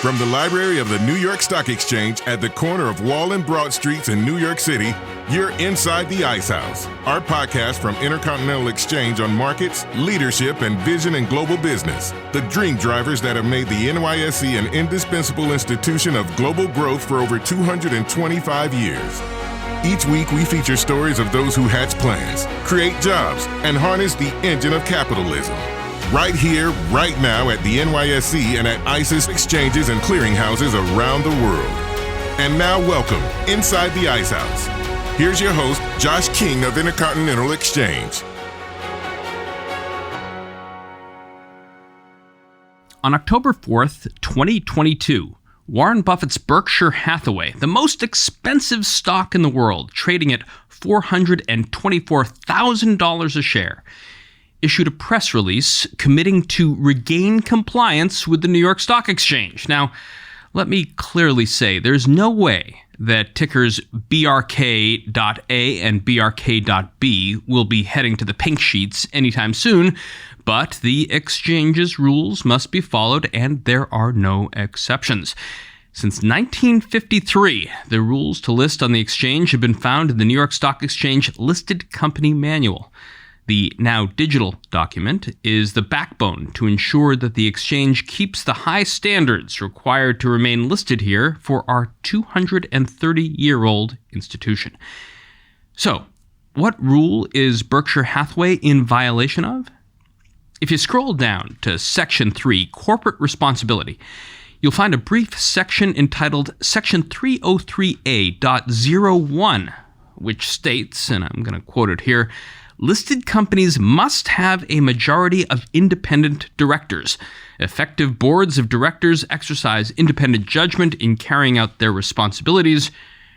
From the library of the New York Stock Exchange at the corner of Wall and Broad Streets in New York City, you're inside the Ice House, our podcast from Intercontinental Exchange on markets, leadership, and vision in global business. The dream drivers that have made the NYSE an indispensable institution of global growth for over 225 years. Each week, we feature stories of those who hatch plans, create jobs, and harness the engine of capitalism. Right here, right now at the NYSE and at ICE's exchanges and clearinghouses around the world. And now welcome inside the Ice House. Here's your host, Josh King of Intercontinental Exchange. On October 4th, 2022, Warren Buffett's Berkshire Hathaway, the most expensive stock in the world, trading at $424,000 a share, issued a press release committing to regain compliance with the New York Stock Exchange. Now, let me clearly say there's no way that tickers BRK.A and BRK.B will be heading to the pink sheets anytime soon, but the exchange's rules must be followed, and there are no exceptions. Since 1953, the rules to list on the exchange have been found in the New York Stock Exchange Listed Company Manual. The now digital document is the backbone to ensure that the exchange keeps the high standards required to remain listed here for our 230-year-old institution. So, what rule is Berkshire Hathaway in violation of? If you scroll down to Section 3, Corporate Responsibility, you'll find a brief section entitled Section 303A.01, which states, and I'm going to quote it here, listed companies must have a majority of independent directors. Effective boards of directors exercise independent judgment in carrying out their responsibilities.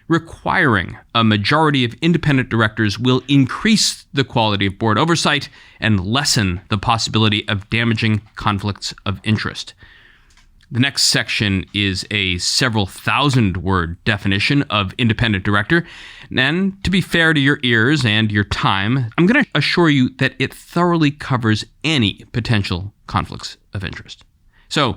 Requiring a majority of independent directors will increase the quality of board oversight and lessen the possibility of damaging conflicts of interest. The next section is a several thousand-word definition of independent director. And to be fair to your ears and your time, I'm going to assure you that it thoroughly covers any potential conflicts of interest. So,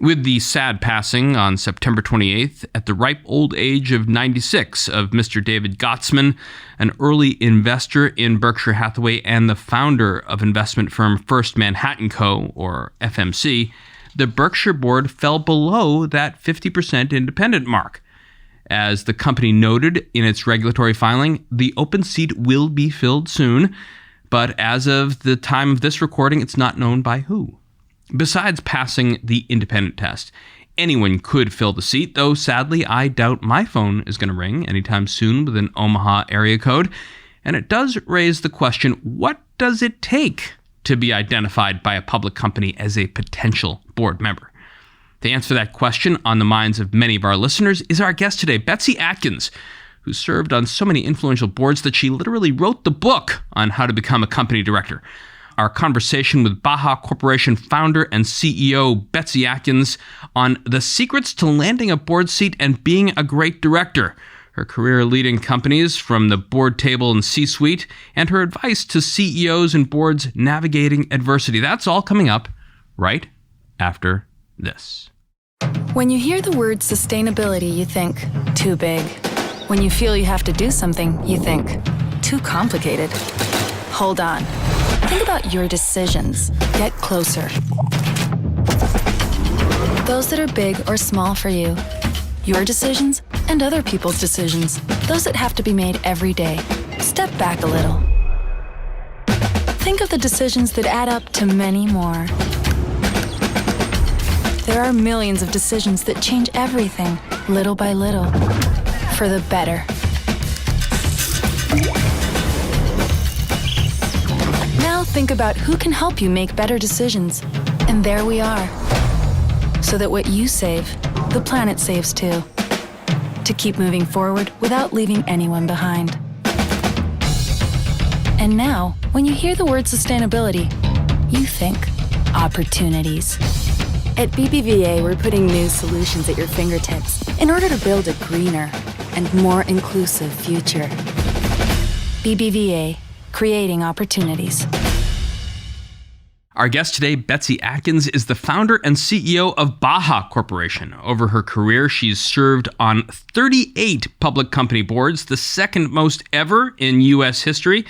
with the sad passing on September 28th at the ripe old age of 96 of Mr. David Gottsman, an early investor in Berkshire Hathaway and the founder of investment firm First Manhattan Co., or FMC, the Berkshire board fell below that 50% independent mark. As the company noted in its regulatory filing, the open seat will be filled soon, but as of the time of this recording, it's not known by who. Besides passing the independent test, anyone could fill the seat, though sadly I doubt my phone is going to ring anytime soon with an Omaha area code. And it does raise the question, what does it take to be identified by a public company as a potential board member? To answer that question on the minds of many of our listeners is our guest today, Betsy Atkins, who served on so many influential boards that she literally wrote the book on how to become a company director. Our conversation with Baja Corporation founder and CEO Betsy Atkins on the secrets to landing a board seat and being a great director, her career leading companies from the board table and C-suite, and her advice to CEOs and boards navigating adversity. That's all coming up right after this. When you hear the word sustainability, you think, too big. When you feel you have to do something, you think, too complicated. Hold on. Think about your decisions. Get closer. Those that are big or small for you. Your decisions and other people's decisions. Those that have to be made every day. Step back a little. Think of the decisions that add up to many more. There are millions of decisions that change everything, little by little, for the better. Now think about who can help you make better decisions. And there we are. So that what you save, the planet saves too. To keep moving forward without leaving anyone behind. And now, when you hear the word sustainability, you think opportunities. At BBVA, we're putting new solutions at your fingertips in order to build a greener and more inclusive future. BBVA, creating opportunities. Our guest today, Betsy Atkins, is the founder and CEO of Baja Corporation. Over her career, she's served on 38 public company boards, the second most ever in U.S. history,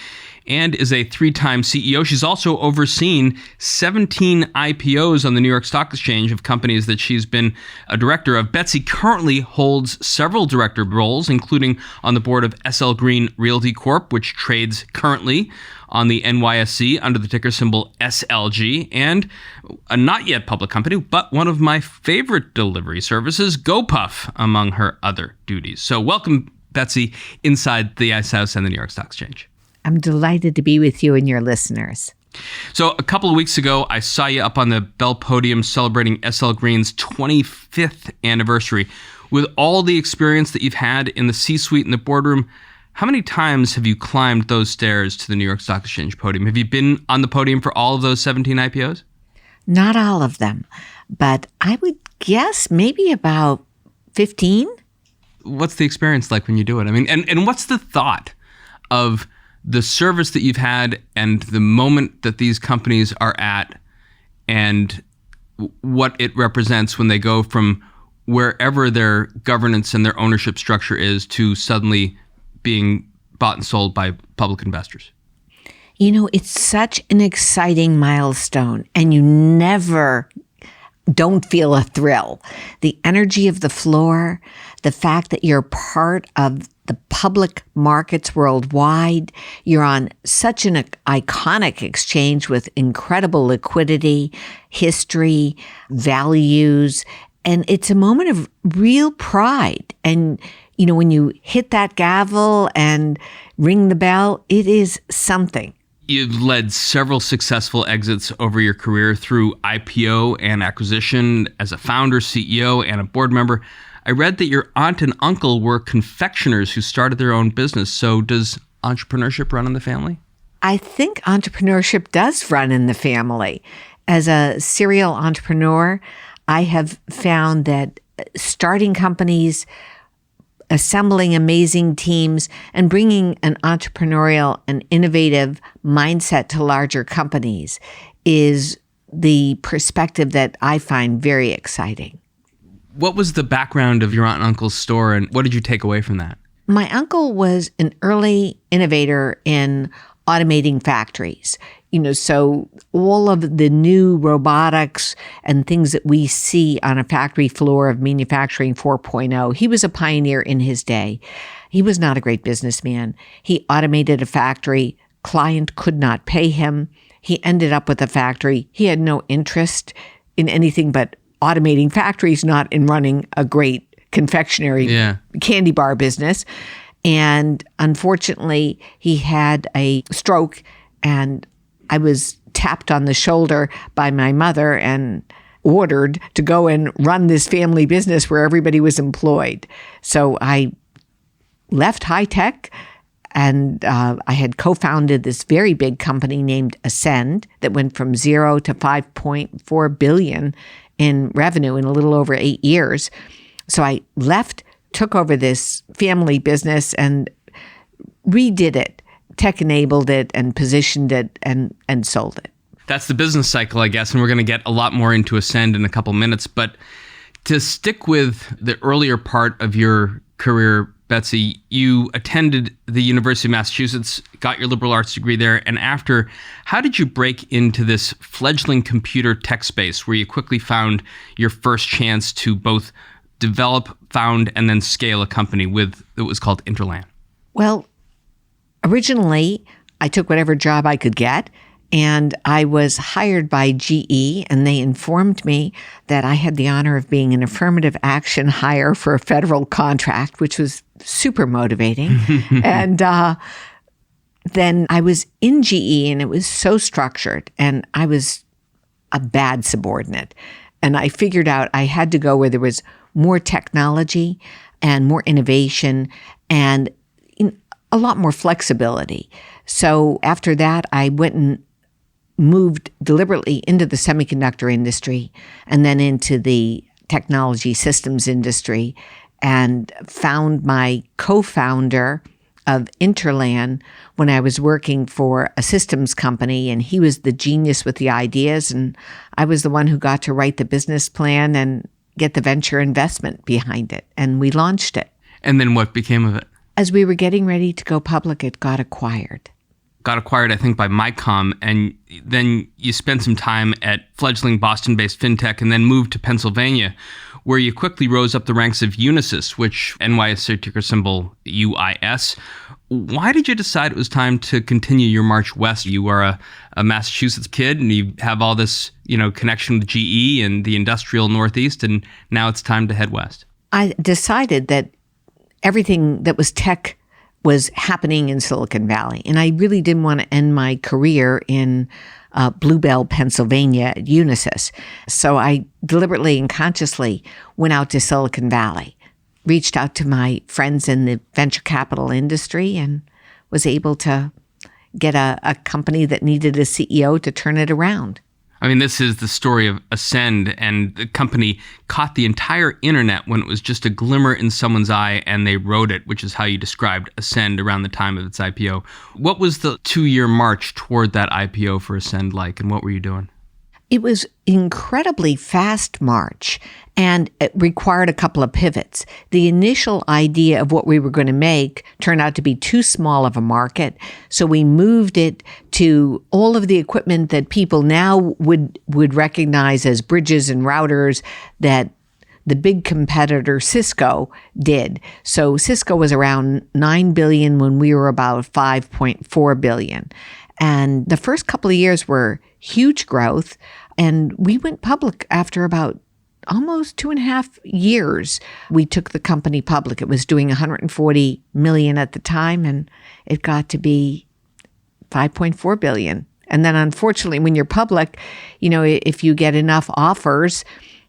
and is a 3-time CEO. She's also overseen 17 IPOs on the New York Stock Exchange of companies that she's been a director of. Betsy currently holds several director roles, including on the board of SL Green Realty Corp, which trades currently on the NYSE under the ticker symbol SLG, and a not yet public company, but one of my favorite delivery services, GoPuff, among her other duties. So welcome, Betsy, inside the Ice House and the New York Stock Exchange. I'm delighted to be with you and your listeners. So a couple of weeks ago, I saw you up on the Bell Podium celebrating SL Green's 25th anniversary. With all the experience that you've had in the C-suite and the boardroom, how many times have you climbed those stairs to the New York Stock Exchange podium? Have you been on the podium for all of those 17 IPOs? Not all of them, but I would guess maybe about 15. What's the experience like when you do it? I mean, and what's the thought of the service that you've had and the moment that these companies are at and what it represents when they go from wherever their governance and their ownership structure is to suddenly being bought and sold by public investors? You know, it's such an exciting milestone, and you never don't feel a thrill. The energy of the floor, the fact that you're part of the public markets worldwide, you're on such an iconic exchange with incredible liquidity, history, values, and it's a moment of real pride. And, you know, when you hit that gavel and ring the bell, it is something. You've led several successful exits over your career through IPO and acquisition as a founder, CEO, and a board member. I read that your aunt and uncle were confectioners who started their own business. So does entrepreneurship run in the family? I think entrepreneurship does run in the family. As a serial entrepreneur, I have found that starting companies, assembling amazing teams, and bringing an entrepreneurial and innovative mindset to larger companies is the perspective that I find very exciting. What was the background of your aunt and uncle's store, and what did you take away from that? My uncle was an early innovator in automating factories. You know, so all of the new robotics and things that we see on a factory floor of manufacturing 4.0, he was a pioneer in his day. He was not a great businessman. He automated a factory. Client could not pay him. He ended up with a factory. He had no interest in anything but automating factories, not in running a great confectionery candy bar business. And unfortunately, he had a stroke, and I was tapped on the shoulder by my mother and ordered to go and run this family business where everybody was employed. So I left high tech, and I had co-founded this very big company named Ascend that went from 0 to 5.4 billion in revenue in a little over 8 years. So I left, took over this family business and redid it, tech-enabled it and positioned it and sold it. That's the business cycle, I guess, and we're going to get a lot more into Ascend in a couple minutes. But to stick with the earlier part of your career, Betsy, you attended the University of Massachusetts, got your liberal arts degree there, and after, how did you break into this fledgling computer tech space where you quickly found your first chance to both develop, found, and then scale a company with, it was called Interland? Well, originally, I took whatever job I could get, and I was hired by GE, and they informed me that I had the honor of being an affirmative action hire for a federal contract, which was super motivating. And then I was in GE, and it was so structured, and I was a bad subordinate. And I figured out I had to go where there was more technology and more innovation and a lot more flexibility. So after that, I went and moved deliberately into the semiconductor industry and then into the technology systems industry and found my co-founder of Interland when I was working for a systems company, and he was the genius with the ideas, and I was the one who got to write the business plan and get the venture investment behind it, and we launched it. And then what became of it? As we were getting ready to go public, it got acquired. Got acquired, I think, by Mycom, and then you spent some time at fledgling Boston-based fintech and then moved to Pennsylvania, where you quickly rose up the ranks of Unisys, which NYSE ticker symbol UIS. Why did you decide it was time to continue your march west? You are a Massachusetts kid, and you have all this, connection with GE and the industrial Northeast, and now it's time to head west. I decided that everything that was tech was happening in Silicon Valley. And I really didn't want to end my career in Bluebell, Pennsylvania at Unisys. So I deliberately and consciously went out to Silicon Valley, reached out to my friends in the venture capital industry, and was able to get a company that needed a CEO to turn it around. I mean, this is the story of Ascend, and the company caught the entire internet when it was just a glimmer in someone's eye, and they rode it, which is how you described Ascend around the time of its IPO. What was the 2-year march toward that IPO for Ascend like, and what were you doing? It was incredibly fast march, and it required a couple of pivots. The initial idea of what we were going to make turned out to be too small of a market, so we moved it to all of the equipment that people now would recognize as bridges and routers that the big competitor Cisco did. So Cisco was around $9 billion when we were about $5.4 billion. And the first couple of years were huge growth. And we went public after about almost 2.5 years. We took the company public. It was doing $140 million at the time, and it got to be $5.4 billion. And then unfortunately, when you're public, if you get enough offers,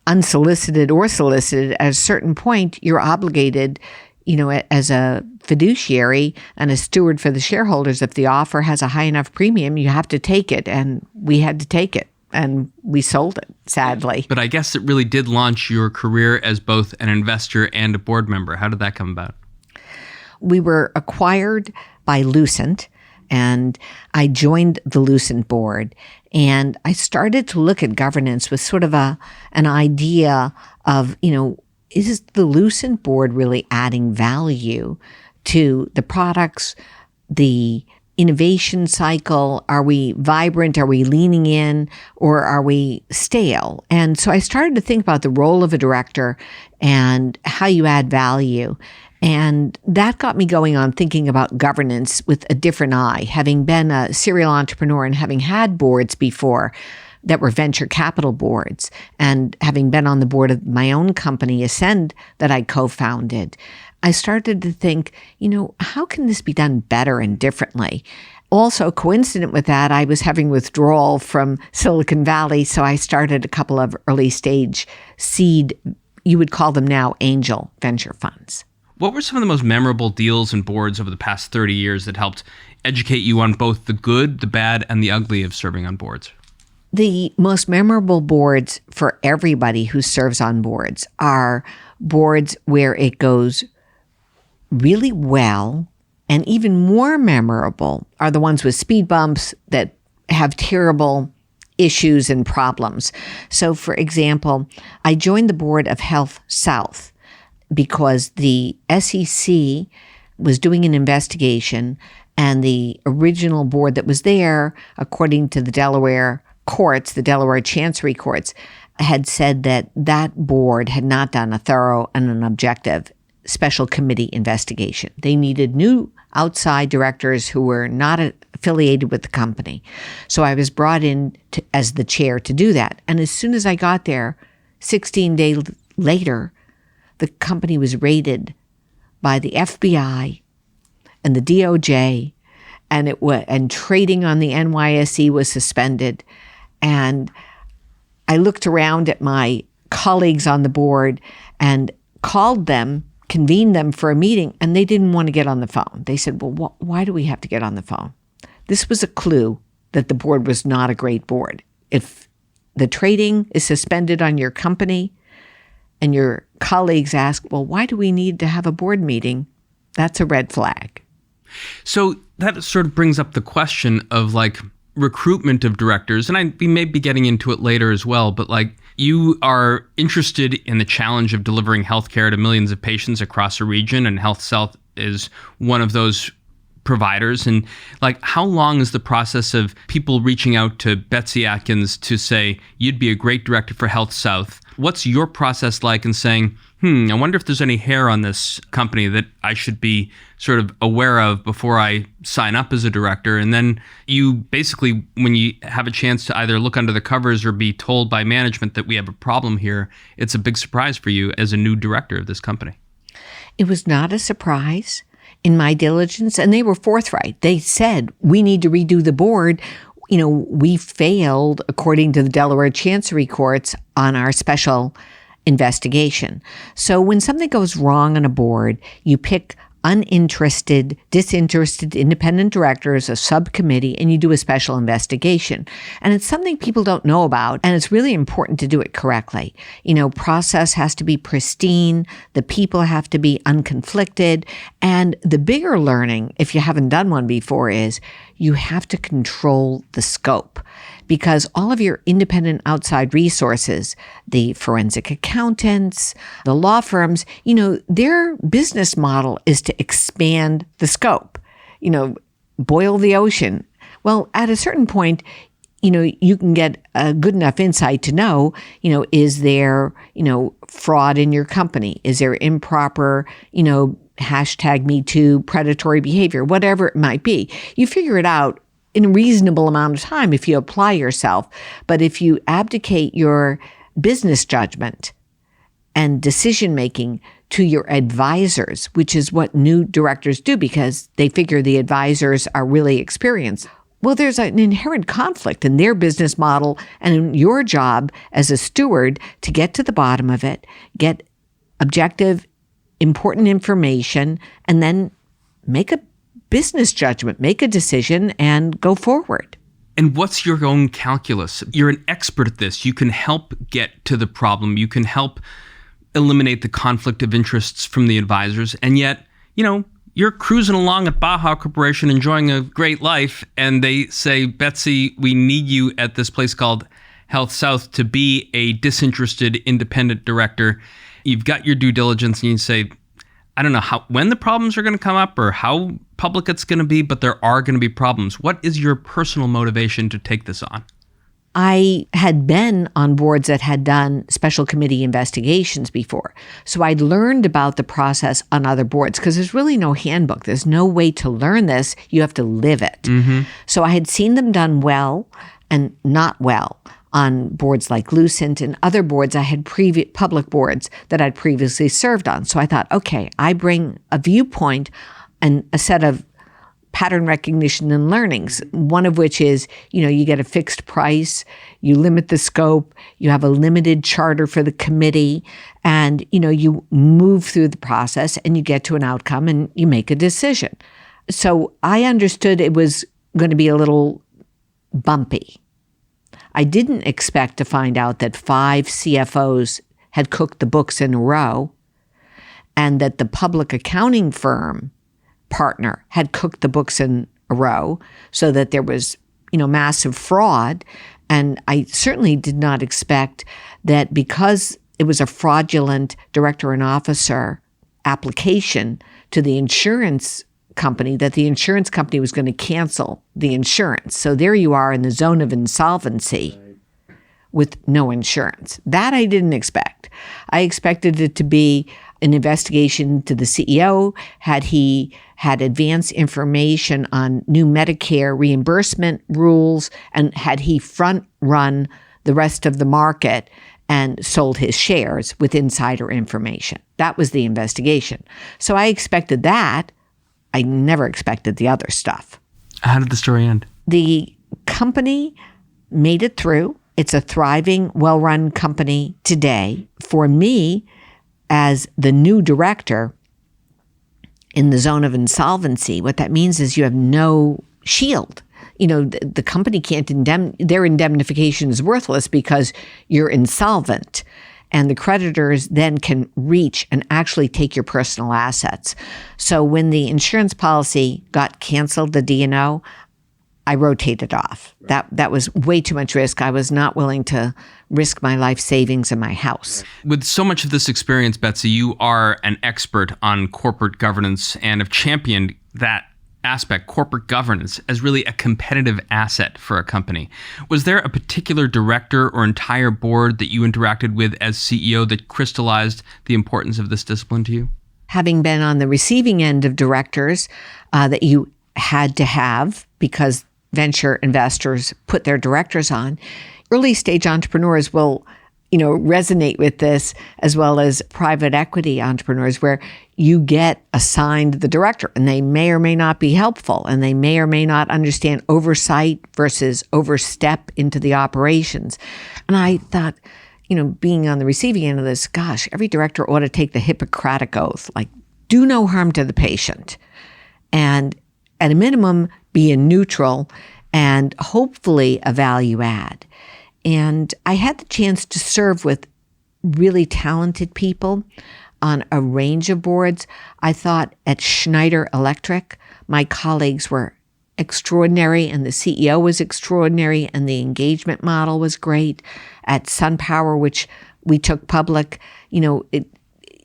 unsolicited or solicited, at a certain point, you're obligated, as a fiduciary and a steward for the shareholders, if the offer has a high enough premium, you have to take it. And we had to take it. And we sold it, sadly. But I guess it really did launch your career as both an investor and a board member. How did that come about? We were acquired by Lucent, and I joined the Lucent board. And I started to look at governance with sort of an idea of, is the Lucent board really adding value to the products, the innovation cycle? Are we vibrant? Are we leaning in? Or are we stale? And so I started to think about the role of a director and how you add value. And that got me going on thinking about governance with a different eye. Having been a serial entrepreneur and having had boards before that were venture capital boards, and having been on the board of my own company, Ascend, that I co-founded, I started to think, how can this be done better and differently? Also, coincident with that, I was having withdrawal from Silicon Valley, so I started a couple of early stage seed, you would call them now angel venture funds. What were some of the most memorable deals and boards over the past 30 years that helped educate you on both the good, the bad, and the ugly of serving on boards? The most memorable boards for everybody who serves on boards are boards where it goes really well, and even more memorable are the ones with speed bumps that have terrible issues and problems. So, for example, I joined the board of Health South because the SEC was doing an investigation, and the original board that was there, according to the Delaware courts, the Delaware Chancery courts, had said that that board had not done a thorough and an objective special committee investigation. They needed new outside directors who were not affiliated with the company. So I was brought in as the chair to do that. And as soon as I got there, 16 days later, the company was raided by the FBI and the DOJ, and trading on the NYSE was suspended. And I looked around at my colleagues on the board and called them, convened them for a meeting, and they didn't want to get on the phone. They said, well, why do we have to get on the phone? This was a clue that the board was not a great board. If the trading is suspended on your company and your colleagues ask, well, why do we need to have a board meeting? That's a red flag. So that sort of brings up the question of like recruitment of directors. And we may be getting into it later as well, but like you are interested in the challenge of delivering healthcare to millions of patients across a region, and Health South is one of those providers. And like, how long is the process of people reaching out to Betsy Atkins to say, you'd be a great director for Health South? What's your process like in saying, I wonder if there's any hair on this company that I should be sort of aware of before I sign up as a director? And then you basically, when you have a chance to either look under the covers or be told by management that we have a problem here, it's a big surprise for you as a new director of this company. It was not a surprise in my diligence, and they were forthright. They said, we need to redo the board. We failed, according to the Delaware Chancery Courts, on our special investigation. So when something goes wrong on a board, you pick disinterested independent directors, a subcommittee, and you do a special investigation. And it's something people don't know about, and it's really important to do it correctly. Process has to be pristine, the people have to be unconflicted, and the bigger learning, if you haven't done one before, is you have to control the scope. Because all of your independent outside resources, the forensic accountants, the law firms, their business model is to expand the scope, boil the ocean. Well, at a certain point, you can get a good enough insight to know, is there, fraud in your company? Is there improper, #MeToo predatory behavior, whatever it might be? You figure it out in a reasonable amount of time if you apply yourself. But if you abdicate your business judgment and decision-making to your advisors, which is what new directors do because they figure the advisors are really experienced, well, there's an inherent conflict in their business model and in your job as a steward to get to the bottom of it, get objective, important information, and then make a business judgment, make a decision, and go forward. And what's your own calculus? You're an expert at this. You can help get to the problem. You can help eliminate the conflict of interests from the advisors. And yet, you're cruising along at Baja Corporation, enjoying a great life, and they say, Betsy, we need you at this place called Health South to be a disinterested independent director. You've got your due diligence, and you say, I don't know when the problems are going to come up or how public it's going to be, but there are going to be problems. What is your personal motivation to take this on? I had been on boards that had done special committee investigations before. So I'd learned about the process on other boards because there's really no handbook. There's no way to learn this. You have to live it. Mm-hmm. So I had seen them done well and not well on boards like Lucent and other boards. I had public boards that I'd previously served on. So I thought, okay, I bring a viewpoint and a set of pattern recognition and learnings, one of which is, you get a fixed price, you limit the scope, you have a limited charter for the committee, and, you move through the process and you get to an outcome and you make a decision. So I understood it was going to be a little bumpy. I didn't expect to find out that 5 CFOs had cooked the books in a row and that the public accounting firm partner had cooked the books in a row so that there was, massive fraud. And I certainly did not expect that because it was a fraudulent director and officer application to the insurance company, that the insurance company was going to cancel the insurance. So there you are in the zone of insolvency with no insurance. That I didn't expect. I expected it to be an investigation to the CEO. Had he had advance information on new Medicare reimbursement rules, and had he front run the rest of the market and sold his shares with insider information. That was the investigation. So I expected that. I never expected the other stuff. How did the story end? The company made it through. It's a thriving, well-run company today. For me, as the new director in the zone of insolvency, what that means is you have no shield. The company can't their indemnification is worthless because you're insolvent. and the creditors then can reach and actually take your personal assets. So when the insurance policy got canceled, the D&O, I rotated off. That was way too much risk. I was not willing to risk my life savings and my house. With so much of this experience, Betsy, you are an expert on corporate governance and have championed that aspect, corporate governance, as really a competitive asset for a company. Was there a particular director or entire board that you interacted with as CEO that crystallized the importance of this discipline to you? Having been on the receiving end of directors that you had to have because venture investors put their directors on, early stage entrepreneurs will resonate with this, as well as private equity entrepreneurs, where you get assigned the director and they may or may not be helpful and they may or may not understand oversight versus overstep into the operations. And I thought, being on the receiving end of this, gosh, every director ought to take the Hippocratic Oath, like do no harm to the patient. And at a minimum, be a neutral and hopefully a value add. And I had the chance to serve with really talented people on a range of boards. I thought at Schneider Electric, my colleagues were extraordinary and the CEO was extraordinary and the engagement model was great. At SunPower, which we took public, you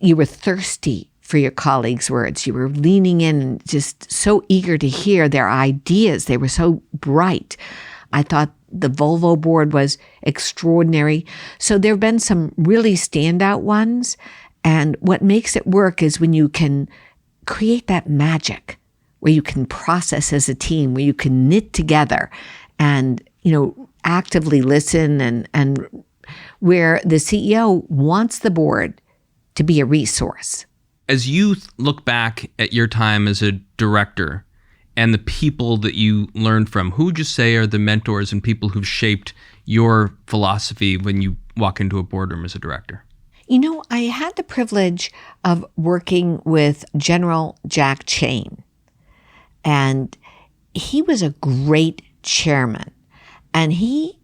were thirsty for your colleagues' words. You were leaning in and just so eager to hear their ideas. They were so bright. I thought the Volvo board was extraordinary. So there have been some really standout ones. And what makes it work is when you can create that magic, where you can process as a team, where you can knit together and, actively listen and where the CEO wants the board to be a resource. As you look back at your time as a director and the people that you learned from, who would you say are the mentors and people who've shaped your philosophy when you walk into a boardroom as a director? I had the privilege of working with General Jack Chane, and he was a great chairman, and he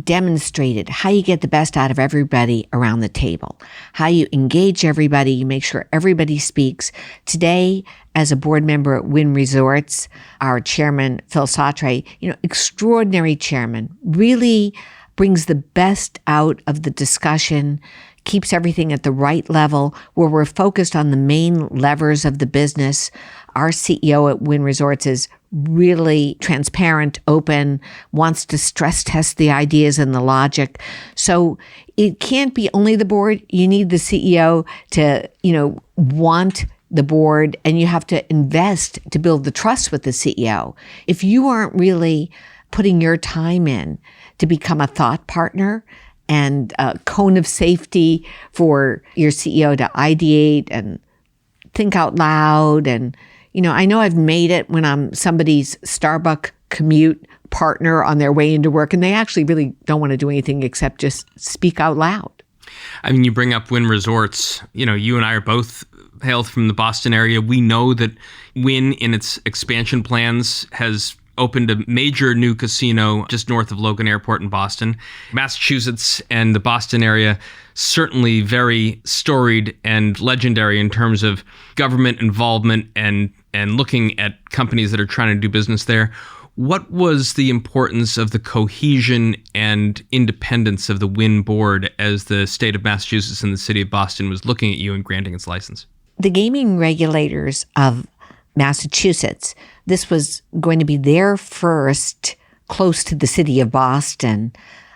demonstrated how you get the best out of everybody around the table, how you engage everybody, you make sure everybody speaks. Today, as a board member at Wynn Resorts, our chairman, Phil Sautre, extraordinary chairman, really brings the best out of the discussion, keeps everything at the right level, where we're focused on the main levers of the business. Our CEO at Wynn Resorts is really transparent, open, wants to stress test the ideas and the logic. So it can't be only the board. You need the CEO to, want the board, and you have to invest to build the trust with the CEO. If you aren't really putting your time in to become a thought partner and a cone of safety for your CEO to ideate and think out loud. And, I know I've made it when I'm somebody's Starbucks commute partner on their way into work, and they actually really don't want to do anything except just speak out loud. I mean, you bring up Wynn Resorts. You and I are both hailed from the Boston area. We know that Wynn, in its expansion plans, has opened a major new casino just north of Logan Airport in Boston. Massachusetts and the Boston area, certainly very storied and legendary in terms of government involvement and looking at companies that are trying to do business there. What was the importance of the cohesion and independence of the Wynn board as the state of Massachusetts and the city of Boston was looking at you and granting its license? The gaming regulators of Massachusetts, this was going to be their first, close to the city of Boston,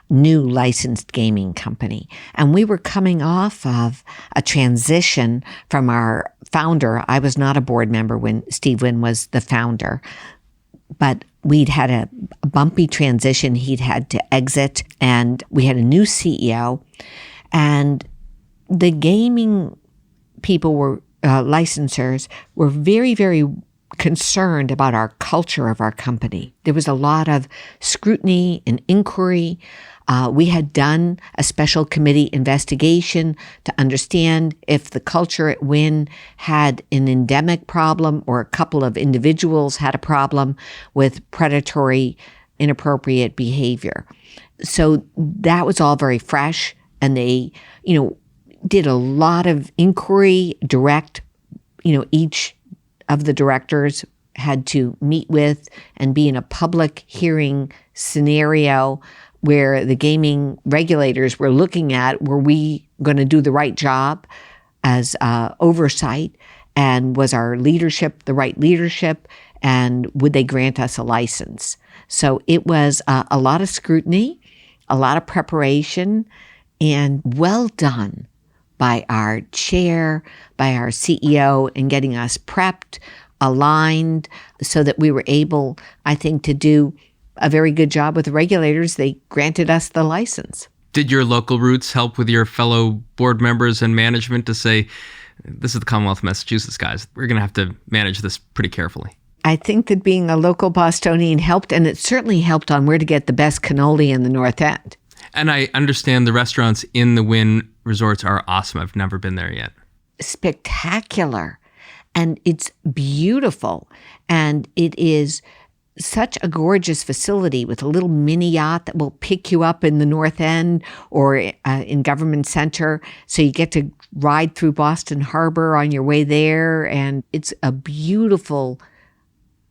new licensed gaming company. And we were coming off of a transition from our founder. I was not a board member when Steve Wynn was the founder, but we'd had a bumpy transition. He'd had to exit, and we had a new CEO. And the gaming people were licensors were very, very concerned about our culture of our company. There was a lot of scrutiny and inquiry. We had done a special committee investigation to understand if the culture at Wynn had an endemic problem or a couple of individuals had a problem with predatory, inappropriate behavior. So that was all very fresh. and they, did a lot of inquiry, direct, each of the directors had to meet with and be in a public hearing scenario where the gaming regulators were looking at, were we going to do the right job as oversight, and was our leadership the right leadership, and would they grant us a license? So it was a lot of scrutiny, a lot of preparation, and well done by our chair, by our CEO, in getting us prepped, aligned, so that we were able, I think, to do a very good job with the regulators. They granted us the license. Did your local roots help with your fellow board members and management to say, this is the Commonwealth of Massachusetts, guys, we're going to have to manage this pretty carefully? I think that being a local Bostonian helped, and it certainly helped on where to get the best cannoli in the North End. And I understand the restaurants in the Wynn resorts are awesome. I've never been there yet. Spectacular. And it's beautiful. And it is such a gorgeous facility with a little mini yacht that will pick you up in the North End or in Government Center. So you get to ride through Boston Harbor on your way there. And it's a beautiful,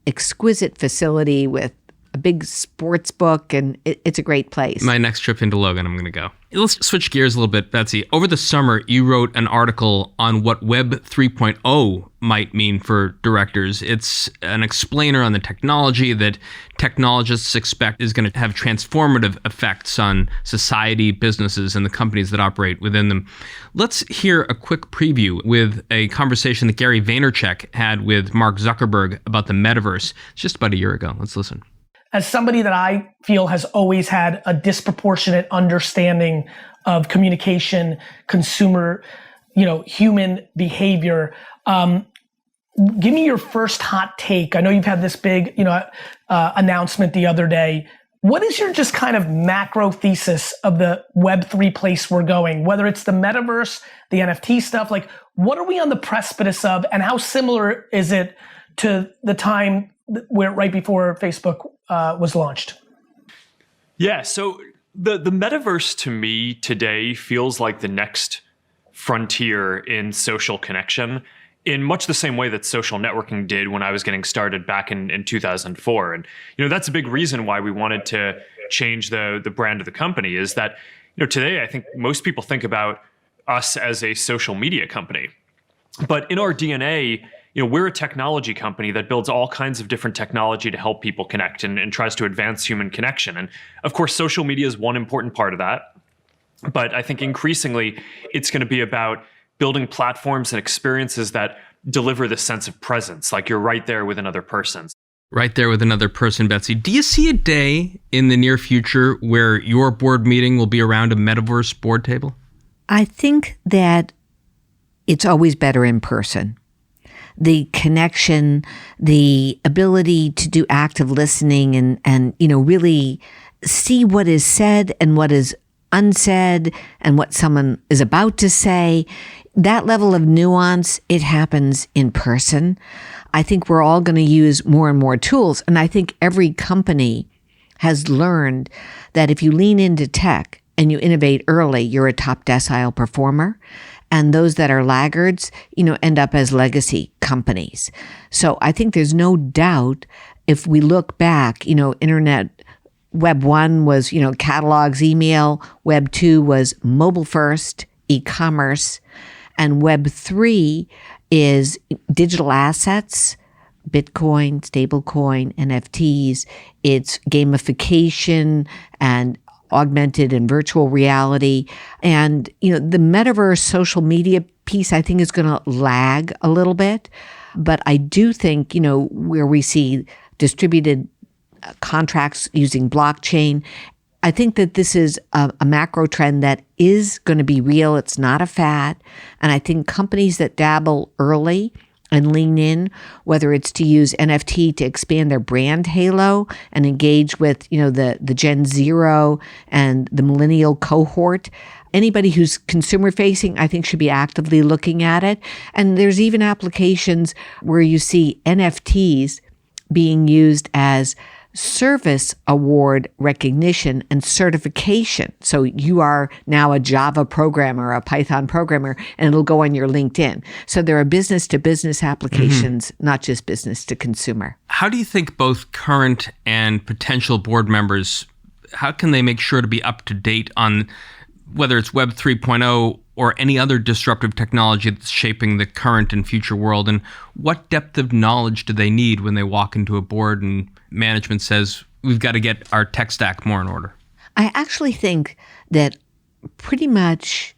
exquisite facility with a big sports book, and it's a great place. My next trip into Logan, I'm going to go. Let's switch gears a little bit, Betsy. Over the summer, you wrote an article on what Web 3.0 might mean for directors. It's an explainer on the technology that technologists expect is going to have transformative effects on society, businesses, and the companies that operate within them. Let's hear a quick preview with a conversation that Gary Vaynerchuk had with Mark Zuckerberg about the metaverse. It's just about a year ago. Let's listen. As somebody that I feel has always had a disproportionate understanding of communication, consumer, human behavior, give me your first hot take. I know you've had this big, announcement the other day. What is your just kind of macro thesis of the Web3 place we're going? Whether it's the metaverse, the NFT stuff, like what are we on the precipice of, and how similar is it to the time where right before Facebook was launched? Yeah, so the metaverse to me today feels like the next frontier in social connection, in much the same way that social networking did when I was getting started back in 2004. And that's a big reason why we wanted to change the brand of the company, is that today I think most people think about us as a social media company. But in our DNA, we're a technology company that builds all kinds of different technology to help people connect and tries to advance human connection. And of course, social media is one important part of that. But I think increasingly, it's going to be about building platforms and experiences that deliver this sense of presence, like you're right there with another person. Right there with another person, Betsy. Do you see a day in the near future where your board meeting will be around a metaverse board table? I think that it's always better in person. The connection, the ability to do active listening and really see what is said and what is unsaid and what someone is about to say. That level of nuance, it happens in person. I think we're all going to use more and more tools. And I think every company has learned that if you lean into tech and you innovate early, you're a top decile performer. And those that are laggards, end up as legacy companies. So I think there's no doubt, if we look back, internet, Web 1 was, catalogs, email. Web 2 was mobile first, e-commerce. And Web 3 is digital assets, Bitcoin, stablecoin, NFTs. It's gamification and augmented and virtual reality. And, the metaverse social media piece, I think, is going to lag a little bit. But I do think, where we see distributed contracts using blockchain, I think that this is a macro trend that is going to be real. It's not a fad. And I think companies that dabble early and lean in, whether it's to use NFT to expand their brand halo and engage with, the Gen Zero and the millennial cohort. Anybody who's consumer facing, I think, should be actively looking at it. And there's even applications where you see NFTs being used as service award recognition and certification. So you are now a Java programmer, a Python programmer, and it'll go on your LinkedIn. So there are business to business applications, not just business to consumer. How do you think both current and potential board members, how can they make sure to be up to date on whether it's Web 3.0 or any other disruptive technology that's shaping the current and future world? And what depth of knowledge do they need when they walk into a board and management says, we've got to get our tech stack more in order? I actually think that pretty much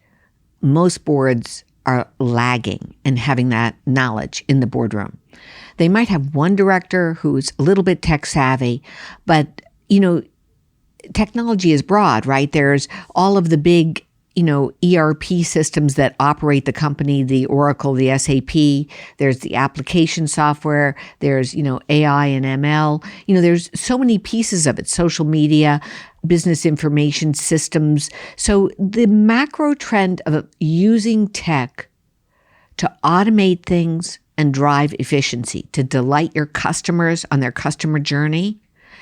most boards are lagging in having that knowledge in the boardroom. They might have one director who's a little bit tech savvy, but, technology is broad, right? There's all of the big, ERP systems that operate the company, the Oracle, the SAP, there's the application software, there's, AI and ML, there's so many pieces of it, social media, business information systems. So the macro trend of using tech to automate things and drive efficiency, to delight your customers on their customer journey,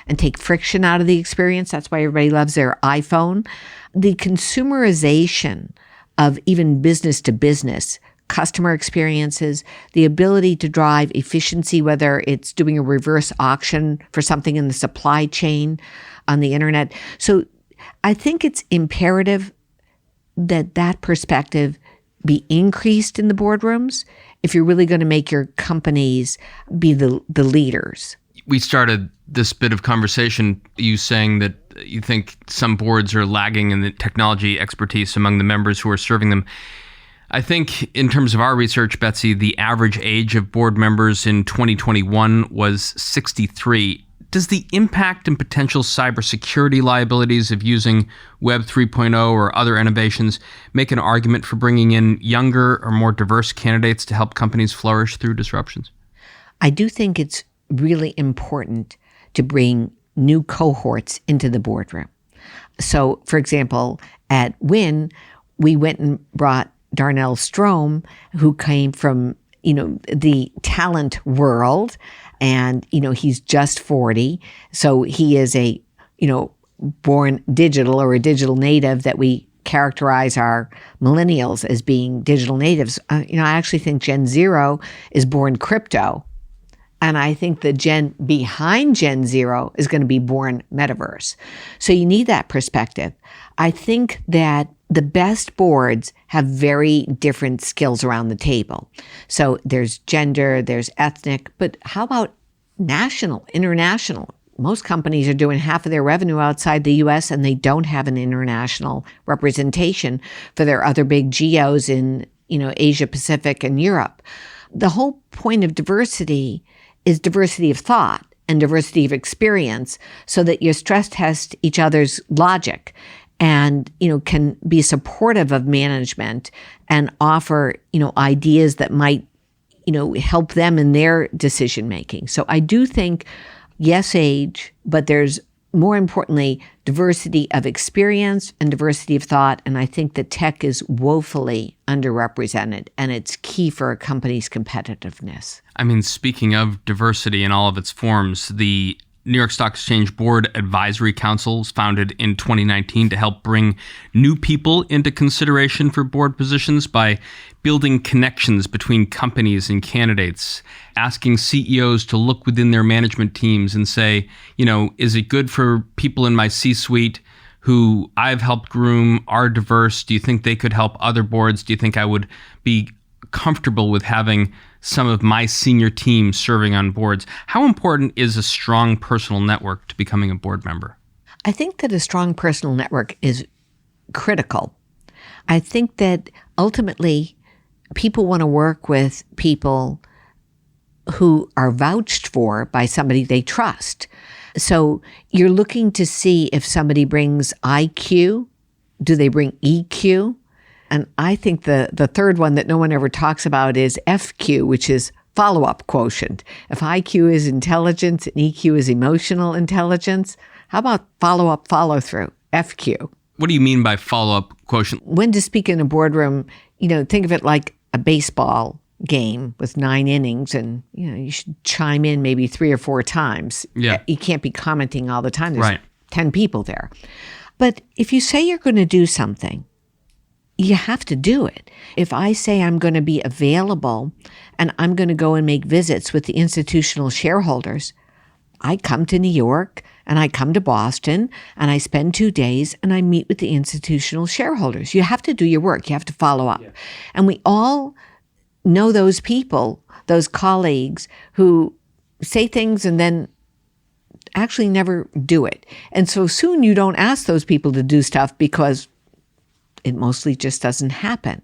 and take friction out of the experience. That's why everybody loves their iPhone. The consumerization of even business to business customer experiences, the ability to drive efficiency, whether it's doing a reverse auction for something in the supply chain on the internet. So I think it's imperative that that perspective be increased in the boardrooms if you're really going to make your companies be the leaders. We started this bit of conversation, you saying that you think some boards are lagging in the technology expertise among the members who are serving them. I think in terms of our research, Betsy, the average age of board members in 2021 was 63. Does the impact and potential cybersecurity liabilities of using Web 3.0 or other innovations make an argument for bringing in younger or more diverse candidates to help companies flourish through disruptions? I do think it's really important to bring new cohorts into the boardroom. So, for example, at Win, we went and brought Darnell Strom, who came from, the talent world, and, he's just 40. So he is a, born digital or a digital native that we characterize our millennials as being digital natives. I actually think Gen Zero is born crypto. And I think the gen behind Gen Zero is going to be born metaverse. So you need that perspective. I think that the best boards have very different skills around the table. So there's gender, there's ethnic, but how about national, international? Most companies are doing half of their revenue outside the US and they don't have an international representation for their other big geos in, Asia Pacific and Europe. The whole point of diversity is diversity of thought and diversity of experience so that you stress test each other's logic and, can be supportive of management and offer, ideas that might, help them in their decision making. So I do think, yes, age, but there's more importantly, diversity of experience and diversity of thought. And I think that tech is woefully underrepresented, and it's key for a company's competitiveness. I mean, speaking of diversity in all of its forms, the New York Stock Exchange Board Advisory Council was founded in 2019 to help bring new people into consideration for board positions by building connections between companies and candidates, asking CEOs to look within their management teams and say, is it good for people in my C-suite who I've helped groom are diverse? Do you think they could help other boards? Do you think I would be comfortable with having some of my senior team serving on boards? How important is a strong personal network to becoming a board member? I think that a strong personal network is critical. I think that ultimately people want to work with people who are vouched for by somebody they trust. So you're looking to see if somebody brings IQ, do they bring EQ? And I think the third one that no one ever talks about is FQ, which is follow-up quotient. If IQ is intelligence and EQ is emotional intelligence, how about follow-up follow-through, FQ? What do you mean by follow-up quotient? When to speak in a boardroom, think of it like a baseball game with 9 innings, and you should chime in maybe 3 or 4 times. Yeah. You can't be commenting all the time. There's Right. 10 people there. But if you say you're going to do something, you have to do it. If I say I'm going to be available and I'm going to go and make visits with the institutional shareholders, I come to New York and I come to Boston and I spend 2 days and I meet with the institutional shareholders. You have to do your work. You have to follow up. Yeah. And we all know those people, those colleagues who say things and then actually never do it. And so soon you don't ask those people to do stuff because it mostly just doesn't happen.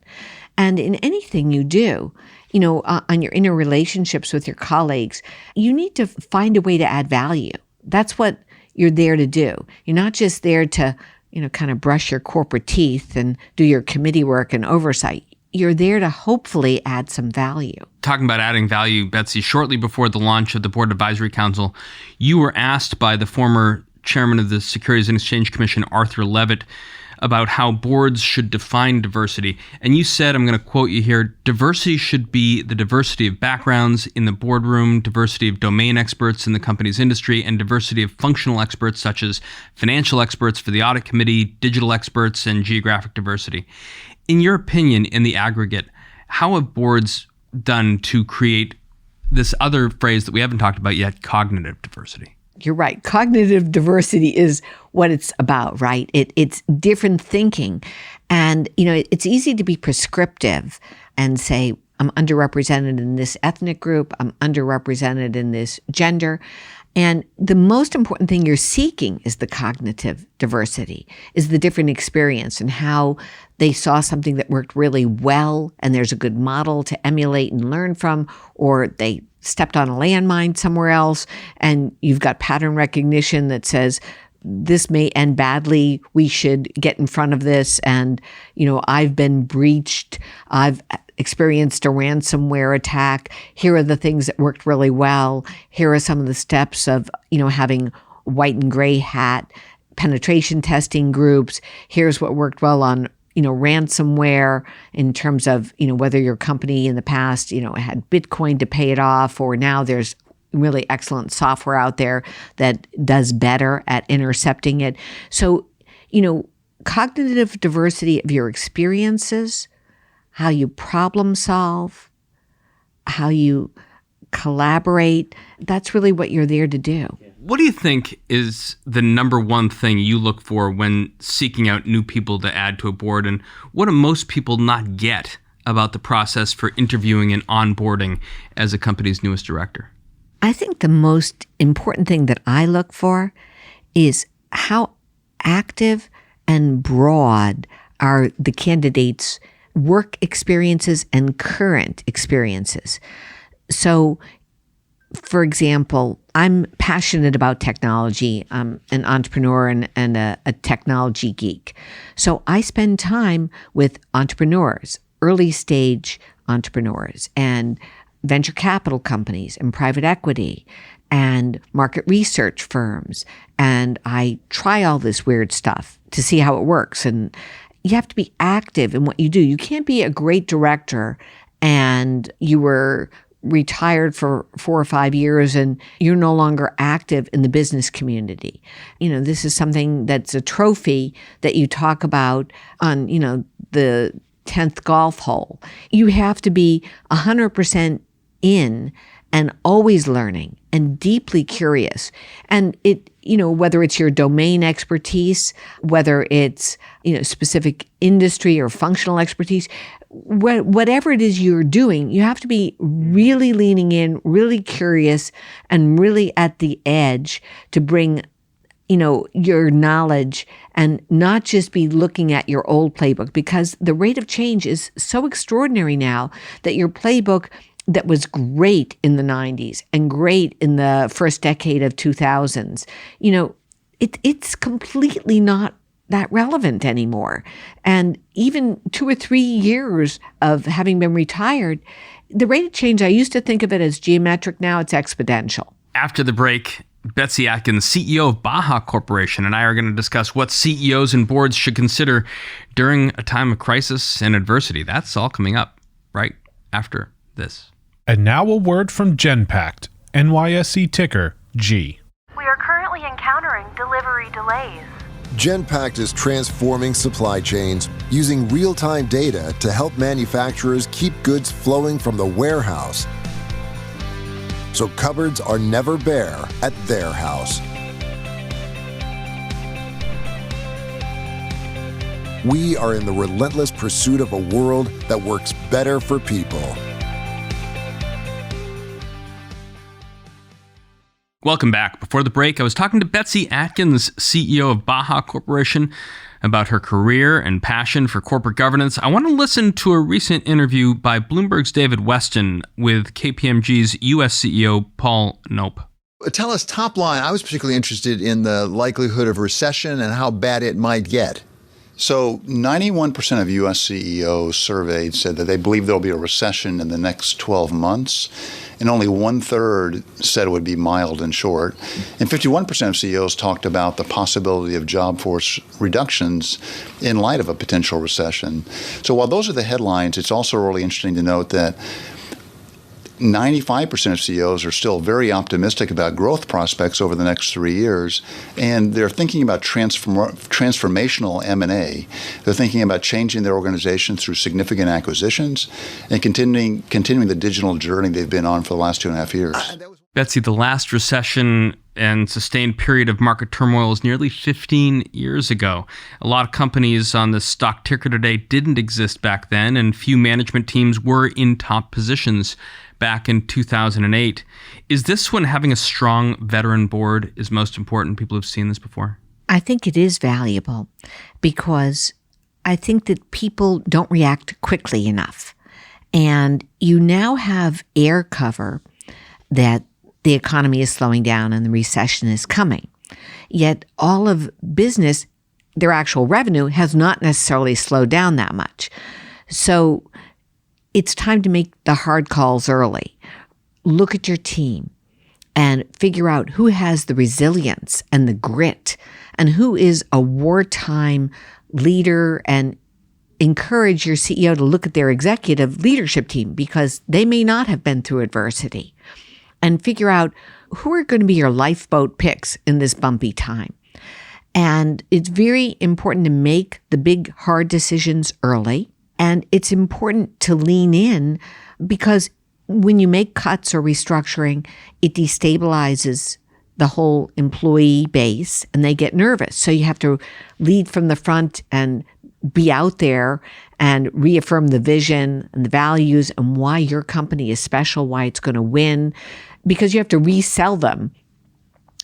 And in anything you do, on your inner relationships with your colleagues, you need to find a way to add value. That's what you're there to do. You're not just there to, kind of brush your corporate teeth and do your committee work and oversight. You're there to hopefully add some value. Talking about adding value, Betsy, shortly before the launch of the Board Advisory Council, you were asked by the former chairman of the Securities and Exchange Commission, Arthur Levitt, about how boards should define diversity. And you said, I'm going to quote you here, diversity should be the diversity of backgrounds in the boardroom, diversity of domain experts in the company's industry, and diversity of functional experts such as financial experts for the audit committee, digital experts, and geographic diversity. In your opinion, in the aggregate, how have boards done to create this other phrase that we haven't talked about yet, cognitive diversity? You're right. Cognitive diversity is what it's about, right? It's different thinking. And, it's easy to be prescriptive and say, I'm underrepresented in this ethnic group. I'm underrepresented in this gender. And the most important thing you're seeking is the cognitive diversity, is the different experience and how they saw something that worked really well and there's a good model to emulate and learn from, or they stepped on a landmine somewhere else and you've got pattern recognition that says this may end badly, we should get in front of this, and I've been breached, I've experienced a ransomware attack, here are the things that worked really well, here are some of the steps of having white and gray hat penetration testing groups, here's what worked well on ransomware in terms of, whether your company in the past, had Bitcoin to pay it off, or now there's really excellent software out there that does better at intercepting it. So, cognitive diversity of your experiences, how you problem solve, how you collaborate, that's really what you're there to do. What do you think is the number one thing you look for when seeking out new people to add to a board? And what do most people not get about the process for interviewing and onboarding as a company's newest director? I think the most important thing that I look for is how active and broad are the candidates' work experiences and current experiences. So, for example, I'm passionate about technology. I'm an entrepreneur and a technology geek. So I spend time with entrepreneurs, early stage entrepreneurs, and venture capital companies and private equity and market research firms. And I try all this weird stuff to see how it works. And you have to be active in what you do. You can't be a great director and you were retired for 4 or 5 years and you're no longer active in the business community. This is something that's a trophy that you talk about on, the 10th golf hole. You have to be 100% in and always learning and deeply curious. And whether it's your domain expertise, whether it's, specific industry or functional expertise, whatever it is you're doing, you have to be really leaning in, really curious, and really at the edge to bring, your knowledge and not just be looking at your old playbook, because the rate of change is so extraordinary now that your playbook that was great in the 90s and great in the first decade of 2000s, it's completely not that relevant anymore. And even 2 or 3 years of having been retired, the rate of change, I used to think of it as geometric. Now it's exponential. After the break, Betsy Atkins, CEO of Baja Corporation, and I are going to discuss what CEOs and boards should consider during a time of crisis and adversity. That's all coming up right after this. And now a word from Genpact, NYSE ticker G. We are currently encountering delivery delays. Genpact is transforming supply chains using real-time data to help manufacturers keep goods flowing from the warehouse so cupboards are never bare at their house. We are in the relentless pursuit of a world that works better for people. Welcome back. Before the break, I was talking to Betsy Atkins, CEO of Baja Corporation, about her career and passion for corporate governance. I want to listen to a recent interview by Bloomberg's David Weston with KPMG's U.S. CEO Paul Knope. Tell us top line. I was particularly interested in the likelihood of recession and how bad it might get. So 91% of U.S. CEOs surveyed said that they believe there will be a recession in the next 12 months, and only 1/3 said it would be mild and short. And 51% of CEOs talked about the possibility of job force reductions in light of a potential recession. So while those are the headlines, it's also really interesting to note that 95% of CEOs are still very optimistic about growth prospects over the next 3 years, and they're thinking about transformational M&A. They're thinking about changing their organization through significant acquisitions and continuing the digital journey they've been on for the last 2.5 years. Betsy, the last recession and sustained period of market turmoil is nearly 15 years ago. A lot of companies on the stock ticker today didn't exist back then, and few management teams were in top positions back in 2008. Is this when having a strong veteran board is most important? People have seen this before. I think it is valuable because I think that people don't react quickly enough. And you now have air cover that the economy is slowing down and the recession is coming. Yet all of business, their actual revenue, has not necessarily slowed down that much. So it's time to make the hard calls early. Look at your team and figure out who has the resilience and the grit and who is a wartime leader, and encourage your CEO to look at their executive leadership team because they may not have been through adversity, and figure out who are going to be your lifeboat picks in this bumpy time. And it's very important to make the big, hard decisions early. And it's important to lean in because when you make cuts or restructuring, it destabilizes the whole employee base and they get nervous. So you have to lead from the front and be out there and reaffirm the vision and the values and why your company is special, why it's going to win, because you have to resell them.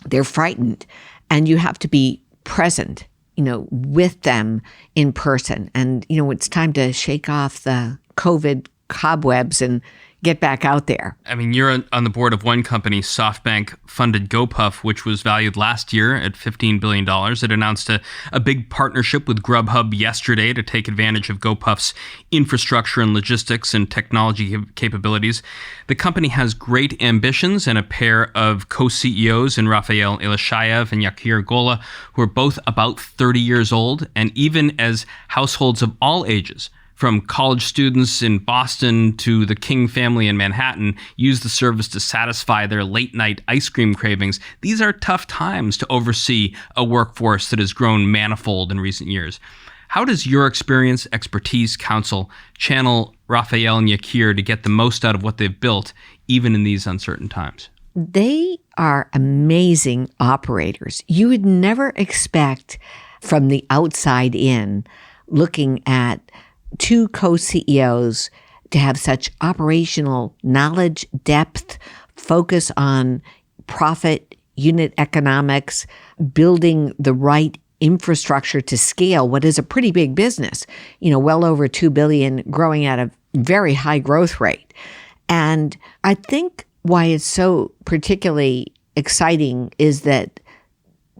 They're frightened, and you have to be present, with them in person. And, it's time to shake off the COVID cobwebs and get back out there. I mean, you're on the board of one company, SoftBank funded GoPuff, which was valued last year at $15 billion. It announced a big partnership with Grubhub yesterday to take advantage of GoPuff's infrastructure and logistics and technology capabilities. The company has great ambitions, and a pair of co-CEOs in Rafael Elishayev and Yakir Gola, who are both about 30 years old, and even as households of all ages, from college students in Boston to the King family in Manhattan, use the service to satisfy their late-night ice cream cravings. These are tough times to oversee a workforce that has grown manifold in recent years. How does your experience, expertise, counsel channel Rafael and Yakir to get the most out of what they've built, even in these uncertain times? They are amazing operators. You would never expect from the outside in, looking at two co-CEOs, to have such operational knowledge, depth, focus on profit, unit economics, building the right infrastructure to scale what is a pretty big business, well over $2 billion, growing at a very high growth rate. And I think why it's so particularly exciting is that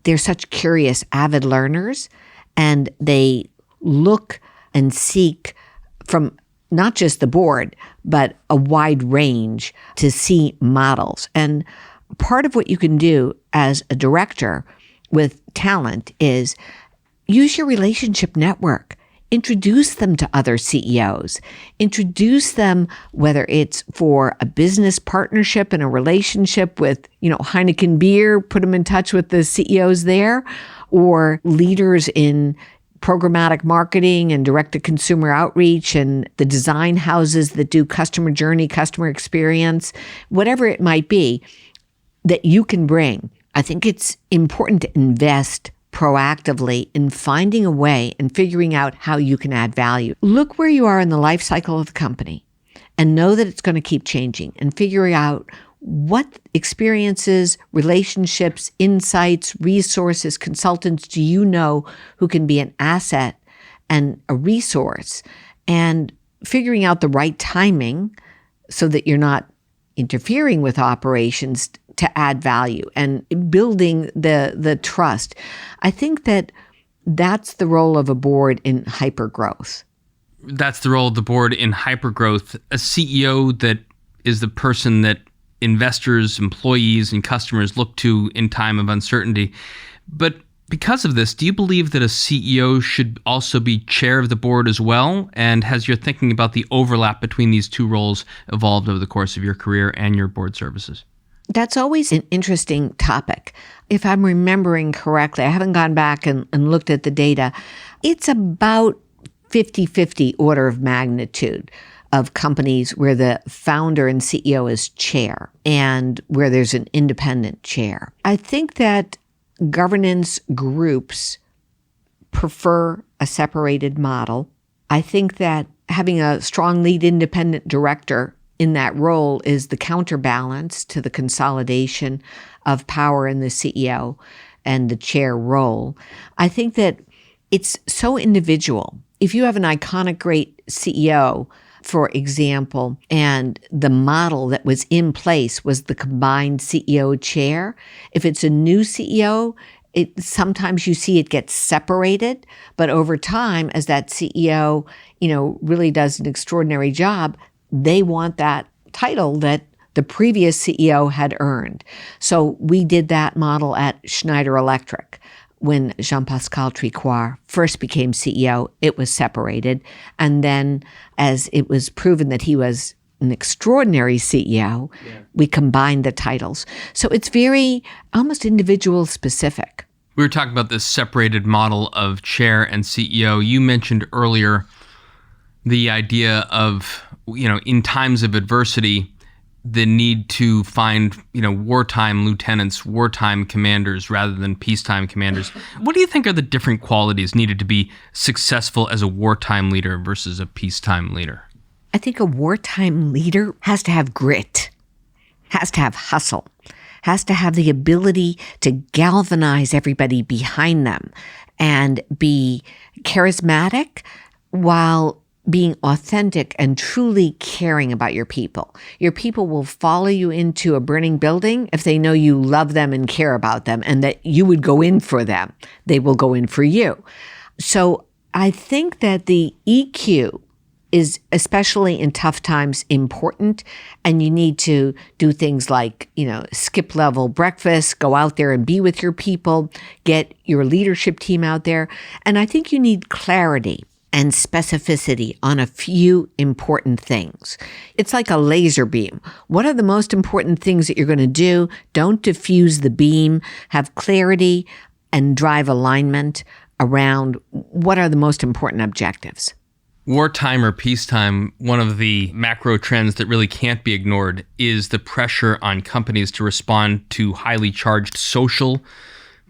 they're such curious, avid learners, and they look and seek from not just the board, but a wide range to see models. And part of what you can do as a director with talent is use your relationship network. introduce them to other CEOs, introduce them, whether it's for a business partnership and a relationship with, Heineken beer, put them in touch with the CEOs there, or leaders in programmatic marketing and direct-to-consumer outreach and the design houses that do customer journey, customer experience, whatever it might be that you can bring. I think it's important to invest proactively in finding a way and figuring out how you can add value. Look where you are in the life cycle of the company and know that it's going to keep changing, and figuring out what experiences, relationships, insights, resources, consultants do you know who can be an asset and a resource, and figuring out the right timing so that you're not interfering with operations to add value, and building the trust. I think that's the role of a board in hypergrowth. That's the role of the board in hypergrowth. A CEO that is the person that investors, employees, and customers look to in time of uncertainty. But because of this, do you believe that a CEO should also be chair of the board as well? And has your thinking about the overlap between these two roles evolved over the course of your career and your board services? That's always an interesting topic. If I'm remembering correctly, I haven't gone back and looked at the data. It's about 50-50 order of magnitude of companies where the founder and CEO is chair and where there's an independent chair. I think that governance groups prefer a separated model. I think that having a strong lead independent director in that role is the counterbalance to the consolidation of power in the CEO and the chair role. I think that it's so individual. If you have an iconic, great CEO, for example, and the model that was in place was the combined CEO chair, if it's a new CEO, sometimes you see it get separated, but over time, as that CEO, really does an extraordinary job, they want that title that the previous CEO had earned. So we did that model at Schneider Electric. When Jean-Pascal Tricoire first became CEO, it was separated. And then as it was proven that he was an extraordinary CEO, we combined the titles. So it's very almost individual specific. We were talking about this separated model of chair and CEO. You mentioned earlier the idea of, in times of adversity, the need to find, wartime lieutenants, wartime commanders rather than peacetime commanders. What do you think are the different qualities needed to be successful as a wartime leader versus a peacetime leader? I think a wartime leader has to have grit, has to have hustle, has to have the ability to galvanize everybody behind them and be charismatic while being authentic and truly caring about your people. Your people will follow you into a burning building if they know you love them and care about them and that you would go in for them. They will go in for you. So I think that the EQ is, especially in tough times, important. And you need to do things like, skip level breakfast, go out there and be with your people, get your leadership team out there. And I think you need clarity and specificity on a few important things. It's like a laser beam. What are the most important things that you're going to do? Don't diffuse the beam. Have clarity and drive alignment around what are the most important objectives. Wartime or peacetime, one of the macro trends that really can't be ignored is the pressure on companies to respond to highly charged social,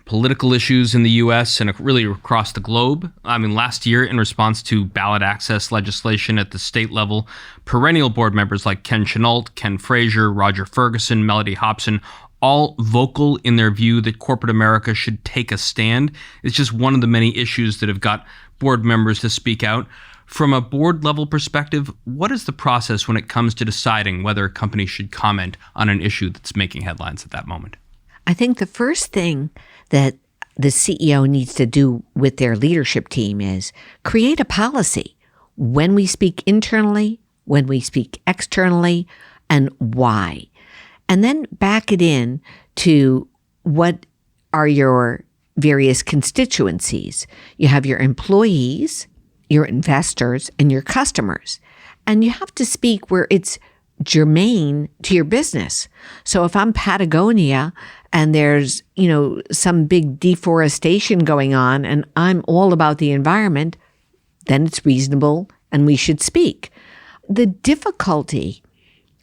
political issues in the U.S. and really across the globe. Last year, in response to ballot access legislation at the state level, perennial board members like Ken Chenault, Ken Frazier, Roger Ferguson, Melody Hobson, all vocal in their view that corporate America should take a stand. It's just one of the many issues that have got board members to speak out. From a board level perspective, what is the process when it comes to deciding whether a company should comment on an issue that's making headlines at that moment? I think the first thing that the CEO needs to do with their leadership team is create a policy when we speak internally, when we speak externally, and why. And then back it in to what are your various constituencies. You have your employees, your investors and your customers. And you have to speak where it's germane to your business. So if I'm Patagonia and there's, some big deforestation going on and I'm all about the environment, then it's reasonable and we should speak. The difficulty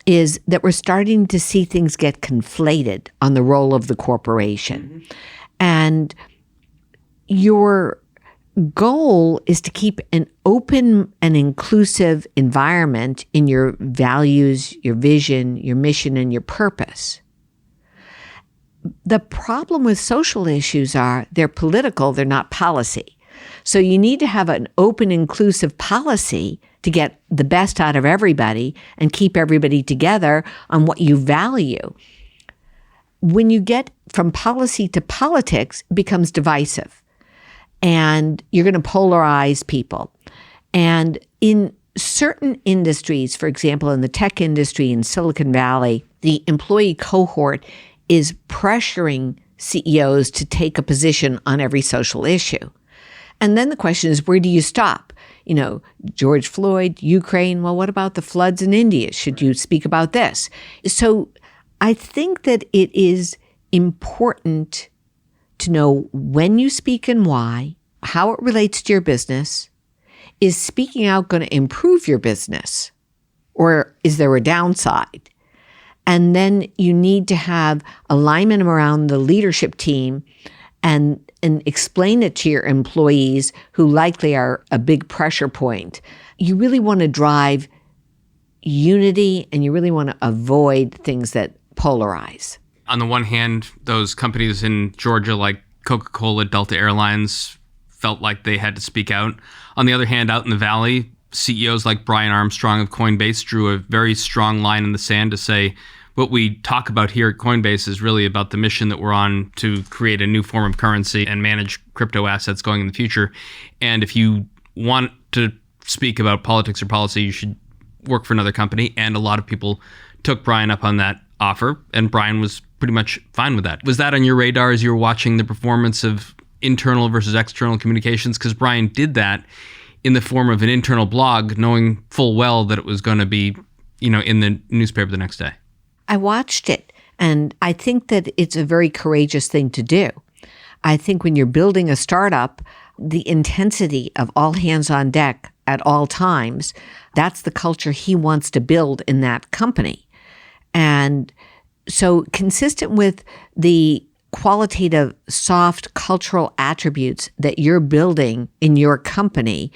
is that we're starting to see things get conflated on the role of the corporation. And your goal is to keep an open and inclusive environment in your values, your vision, your mission, and your purpose. The problem with social issues are they're political, they're not policy. So you need to have an open, inclusive policy to get the best out of everybody and keep everybody together on what you value. When you get from policy to politics, it becomes divisive. And you're going to polarize people. And in certain industries, for example, in the tech industry in Silicon Valley, the employee cohort is pressuring CEOs to take a position on every social issue. And then the question is, where do you stop? George Floyd, Ukraine, well, what about the floods in India? Should you speak about this? So I think that it is important to know when you speak and why, how it relates to your business. Is speaking out going to improve your business? Or is there a downside? And then you need to have alignment around the leadership team and explain it to your employees who likely are a big pressure point. You really want to drive unity and you really want to avoid things that polarize. On the one hand, those companies in Georgia like Coca-Cola, Delta Airlines felt like they had to speak out. On the other hand, out in the Valley, CEOs like Brian Armstrong of Coinbase drew a very strong line in the sand to say, what we talk about here at Coinbase is really about the mission that we're on to create a new form of currency and manage crypto assets going in the future. And if you want to speak about politics or policy, you should work for another company. And a lot of people took Brian up on that offer, and Brian was pretty much fine with that. Was that on your radar as you were watching the performance of internal versus external communications? Because Brian did that in the form of an internal blog, knowing full well that it was going to be, in the newspaper the next day. I watched it, and I think that it's a very courageous thing to do. I think when you're building a startup, the intensity of all hands on deck at all times, that's the culture he wants to build in that company. And so consistent with the qualitative, soft cultural attributes that you're building in your company,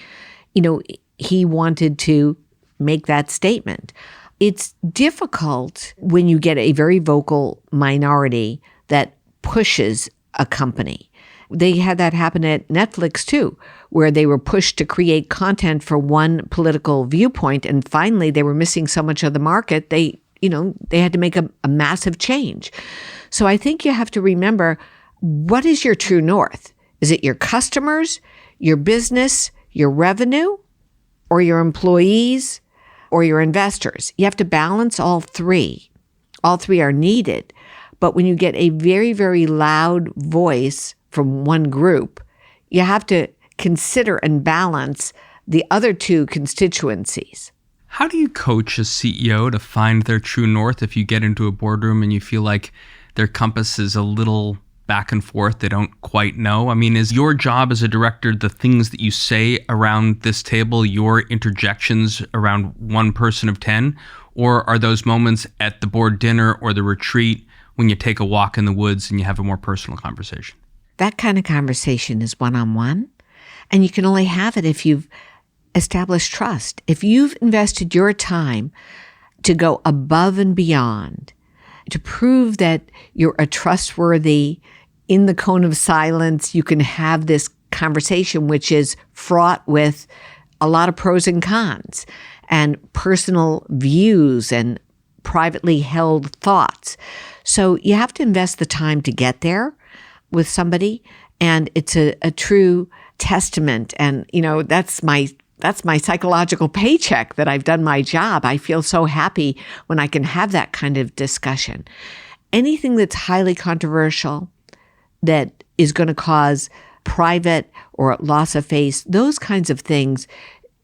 he wanted to make that statement. It's difficult when you get a very vocal minority that pushes a company. They had that happen at Netflix too, where they were pushed to create content for one political viewpoint, and finally they were missing so much of the market, they had to make a massive change. So I think you have to remember, what is your true north? Is it your customers, your business, your revenue, or your employees, or your investors? You have to balance all three. All three are needed. But when you get a very, very loud voice from one group, you have to consider and balance the other two constituencies. How do you coach a CEO to find their true north if you get into a boardroom and you feel like their compass is a little back and forth, they don't quite know? I mean, is your job as a director the things that you say around this table, your interjections around one person of 10? Or are those moments at the board dinner or the retreat when you take a walk in the woods and you have a more personal conversation? That kind of conversation is one-on-one, and you can only have it if you've established trust. If you've invested your time to go above and beyond, to prove that you're a trustworthy, in the cone of silence, you can have this conversation which is fraught with a lot of pros and cons and personal views and privately held thoughts. So you have to invest the time to get there with somebody, and it's a true testament. And, that's my psychological paycheck that I've done my job. I feel so happy when I can have that kind of discussion. Anything that's highly controversial, that is going to cause private or loss of face, those kinds of things,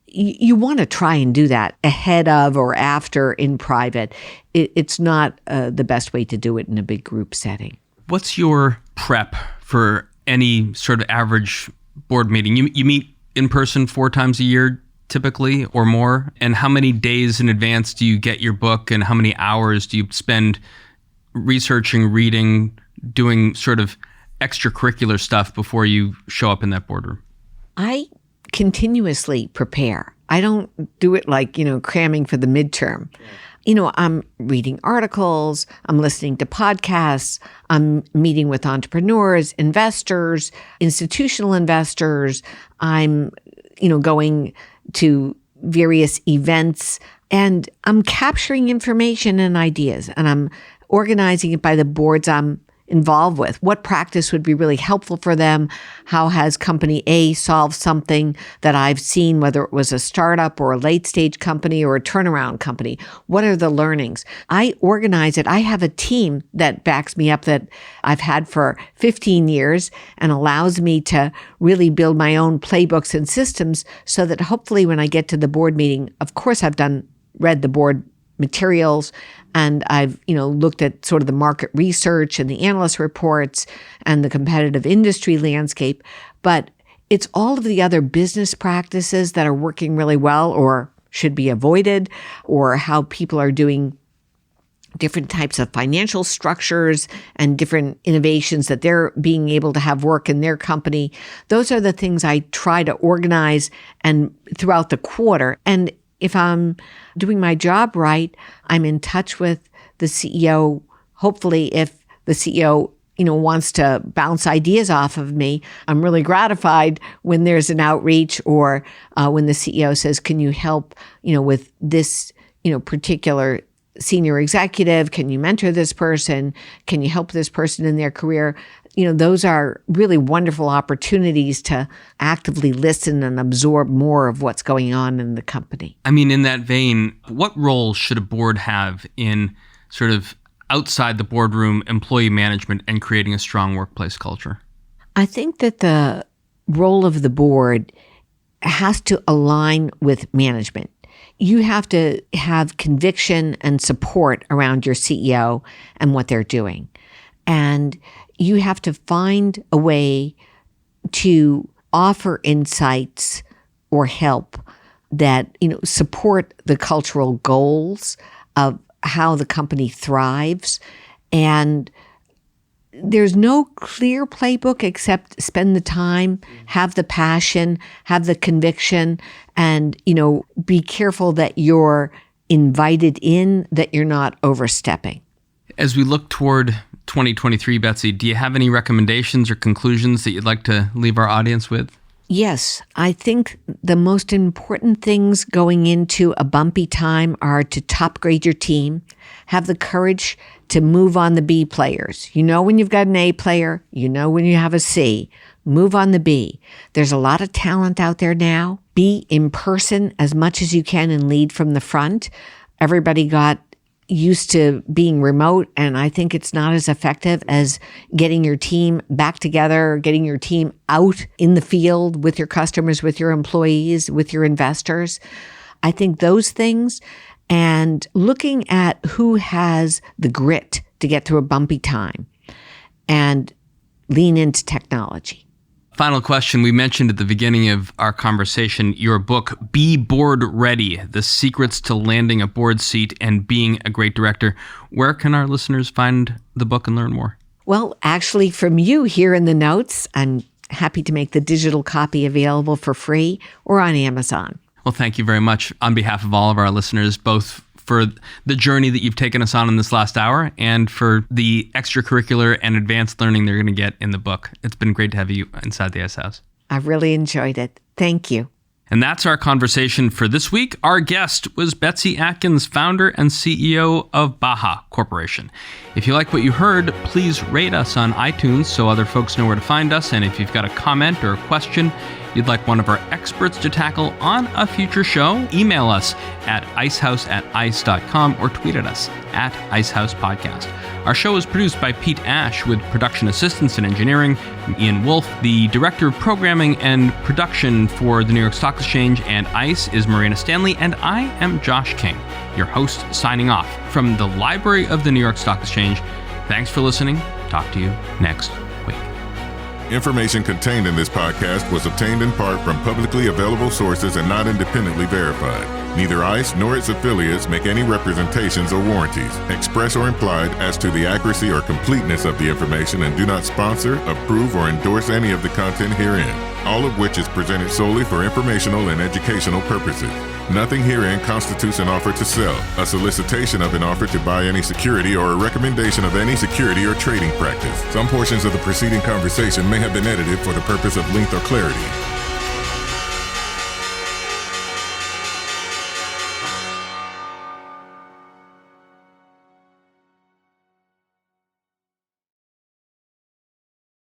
you want to try and do that ahead of or after in private. It's not the best way to do it in a big group setting. What's your prep for any sort of average board meeting? You meet in person 4 times a year typically or more? And how many days in advance do you get your book, and how many hours do you spend researching, reading, doing sort of extracurricular stuff before you show up in that boardroom? I continuously prepare. I don't do it like, cramming for the midterm. I'm reading articles, I'm listening to podcasts, I'm meeting with entrepreneurs, investors, institutional investors. I'm, going to various events, and I'm capturing information and ideas, and I'm organizing it by the boards I'm involved with. What practice would be really helpful for them? How has company A solved something that I've seen, whether it was a startup or a late stage company or a turnaround company? What are the learnings? I organize it. I have a team that backs me up that I've had for 15 years and allows me to really build my own playbooks and systems so that hopefully when I get to the board meeting, of course I've read the board materials, and I've, looked at sort of the market research and the analyst reports and the competitive industry landscape. But it's all of the other business practices that are working really well or should be avoided, or how people are doing different types of financial structures and different innovations that they're being able to have work in their company. Those are the things I try to organize and throughout the quarter. And if I'm doing my job right, I'm in touch with the CEO. Hopefully, if the CEO, wants to bounce ideas off of me, I'm really gratified when there's an outreach, or when the CEO says, can you help, with this, particular senior executive? Can you mentor this person? Can you help this person in their career? Those are really wonderful opportunities to actively listen and absorb more of what's going on in the company. I mean, in that vein, what role should a board have in sort of outside the boardroom employee management and creating a strong workplace culture? I think that the role of the board has to align with management. You have to have conviction and support around your CEO and what they're doing. And you have to find a way to offer insights or help that, support the cultural goals of how the company thrives. And there's no clear playbook except spend the time, have the passion, have the conviction, and, be careful that you're invited in, that you're not overstepping. As we look toward 2023, Betsy, do you have any recommendations or conclusions that you'd like to leave our audience with? Yes, I think the most important things going into a bumpy time are to top grade your team, have the courage to move on the B players. When you've got an A player, when you have a C, move on the B. There's a lot of talent out there now. Be in person as much as you can and lead from the front. Everybody got used to being remote, and I think it's not as effective as getting your team back together, getting your team out in the field with your customers, with your employees, with your investors. I think those things, and looking at who has the grit to get through a bumpy time and lean into technology. Final question. We mentioned at the beginning of our conversation your book, Be Board Ready, The Secrets to Landing a Board Seat and Being a Great Director. Where can our listeners find the book and learn more? Well, actually, from you here in the notes, I'm happy to make the digital copy available for free or on Amazon. Well, thank you very much on behalf of all of our listeners, both for the journey that you've taken us on in this last hour and for the extracurricular and advanced learning they're going to get in the book. It's been great to have you inside the Ice House. I've really enjoyed it. Thank you. And that's our conversation for this week. Our guest was Betsy Atkins, founder and CEO of Baja Corporation. If you like what you heard, please rate us on iTunes so other folks know where to find us. And if you've got a comment or a question, you'd like one of our experts to tackle on a future show, email us at icehouse@ice.com or tweet at us at icehousepodcast. Our show is produced by Pete Ash with production assistance and engineering from Ian Wolfe. The director of programming and production for the New York Stock Exchange and ICE is Marina Stanley, and I am Josh King, your host, signing off from the library of the New York Stock Exchange. Thanks for listening. Talk to you next week. Information contained in this podcast was obtained in part from publicly available sources and not independently verified. Neither ICE nor its affiliates make any representations or warranties, express or implied, as to the accuracy or completeness of the information, and do not sponsor, approve, or endorse any of the content herein, all of which is presented solely for informational and educational purposes. Nothing herein constitutes an offer to sell, a solicitation of an offer to buy any security, or a recommendation of any security or trading practice. Some portions of the preceding conversation may have been edited for the purpose of length or clarity.